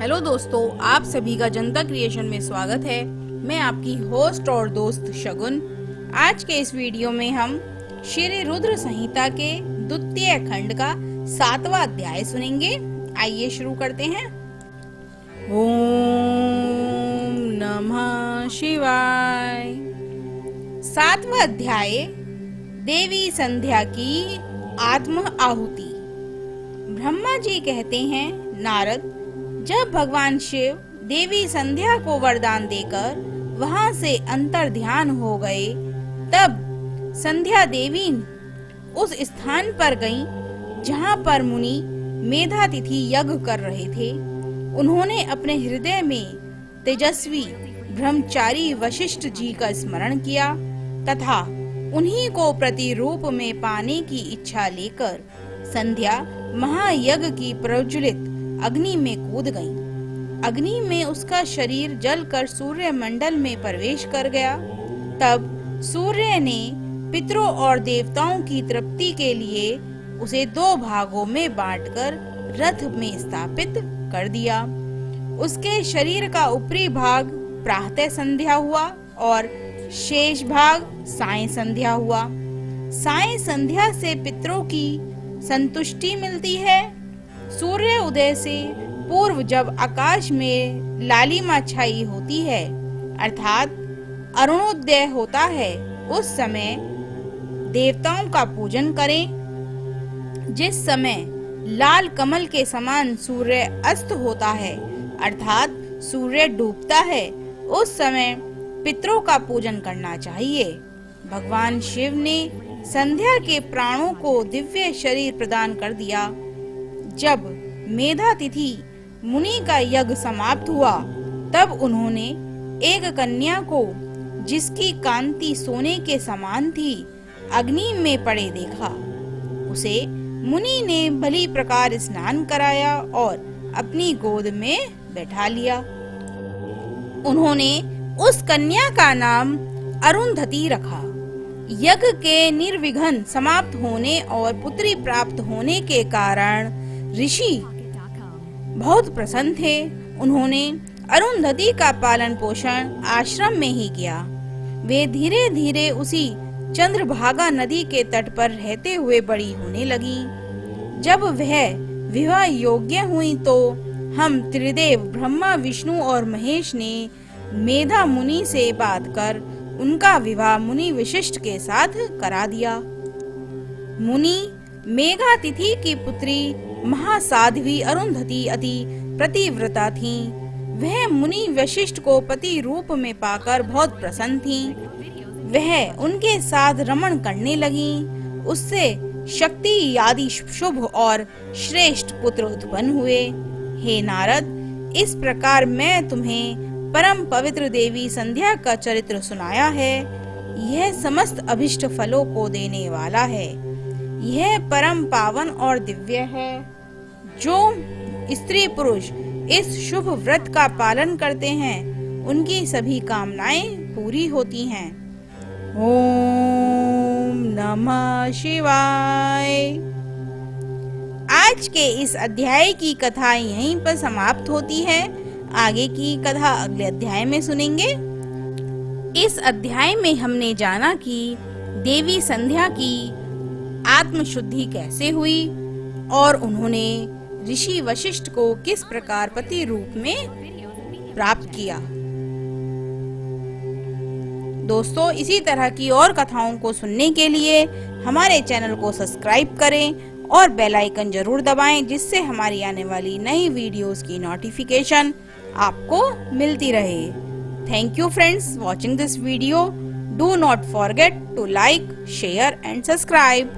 Hello दोस्तों, आप सभी का जनता क्रिएशन में स्वागत है। मैं आपकी होस्ट और दोस्त शगुन। आज के इस वीडियो में हम श्री रुद्र संहिता के द्वितीय खंड का 7वां अध्याय सुनेंगे। आइए शुरू करते हैं। ओम नमः शिवाय। 7वां अध्याय, देवी संध्या की आत्म आहुति। ब्रह्मा जी कहते हैं, नारद, जब भगवान शिव देवी संध्या को वरदान देकर वहां से अंतर ध्यान हो गए, तब संध्या देवी उस स्थान पर गईं जहां पर मुनि मेधातिथि यज्ञ कर रहे थे। उन्होंने अपने हृदय में तेजस्वी ब्रह्मचारी वशिष्ठ जी का स्मरण किया तथा उन्हीं को प्रतिरूप में पाने की इच्छा लेकर संध्या महायज्ञ की प्रज्वलित अग्नि में कूद गई। अग्नि में उसका शरीर जलकर सूर्य मंडल में प्रवेश कर गया। तब सूर्य ने पितरों और देवताओं की तृप्ति के लिए उसे 2 भागों में बांटकर रथ में स्थापित कर दिया। उसके शरीर का ऊपरी भाग प्रातः संध्या हुआ और शेष भाग सायं संध्या हुआ। सायं संध्या से पितरों की संतुष्टि मिलती है। सूर्य उदय से पूर्व जब आकाश में लालिमा छाई होती है, अर्थात अरुणोदय होता है, उस समय देवताओं का पूजन करें। जिस समय लाल कमल के समान सूर्य अस्त होता है, अर्थात सूर्य डूबता है, उस समय पितरों का पूजन करना चाहिए। भगवान शिव ने संध्या के प्राणों को दिव्य शरीर प्रदान कर दिया। जब मेधातिथि मुनि का यज्ञ समाप्त हुआ, तब उन्होंने एक कन्या को, जिसकी कांति सोने के समान थी, अग्नि में पड़े देखा। उसे मुनि ने भली प्रकार स्नान कराया और अपनी गोद में बैठा लिया। उन्होंने उस कन्या का नाम अरुंधति रखा। यज्ञ के निर्विघ्न समाप्त होने और पुत्री प्राप्त होने के कारण ऋषि बहुत प्रसन्न थे। उन्होंने अरुंधति का पालन पोषण आश्रम में ही किया। वे धीरे धीरे उसी चंद्रभागा नदी के तट पर रहते हुए बड़ी होने लगी। जब वह विवाह योग्य हुई तो हम त्रिदेव ब्रह्मा, विष्णु और महेश ने मेधा मुनि से बात कर उनका विवाह मुनि वशिष्ठ के साथ करा दिया। मुनि मेघातिथि की पुत्री महासाध्वी अरुंधति अति पतिव्रता थी। वह मुनि वशिष्ठ को पति रूप में पाकर बहुत प्रसन्न थी। वह उनके साथ रमण करने लगी। उससे शक्ति आदि शुभ और श्रेष्ठ पुत्र उत्पन्न हुए। हे नारद, इस प्रकार मैं तुम्हें परम पवित्र देवी संध्या का चरित्र सुनाया है। यह समस्त अभिष्ट फलों को देने वाला है। यह परम पावन और दिव्य है। जो स्त्री पुरुष इस शुभ व्रत का पालन करते हैं, उनकी सभी कामनाएं पूरी होती हैं। ओम नमः शिवाय। आज के इस अध्याय की कथा यहीं पर समाप्त होती है। आगे की कथा अगले अध्याय में सुनेंगे। इस अध्याय में हमने जाना कि देवी संध्या की आत्मशुद्धि कैसे हुई और उन्होंने ऋषि वशिष्ठ को किस प्रकार पति रूप में प्राप्त किया। दोस्तों, इसी तरह की और कथाओं को सुनने के लिए हमारे चैनल को सब्सक्राइब करें और बेल आइकन जरूर दबाएं, जिससे हमारी आने वाली नई वीडियोस की नोटिफिकेशन आपको मिलती रहे। Thank you friends watching this video. Do not forget to like, share and subscribe.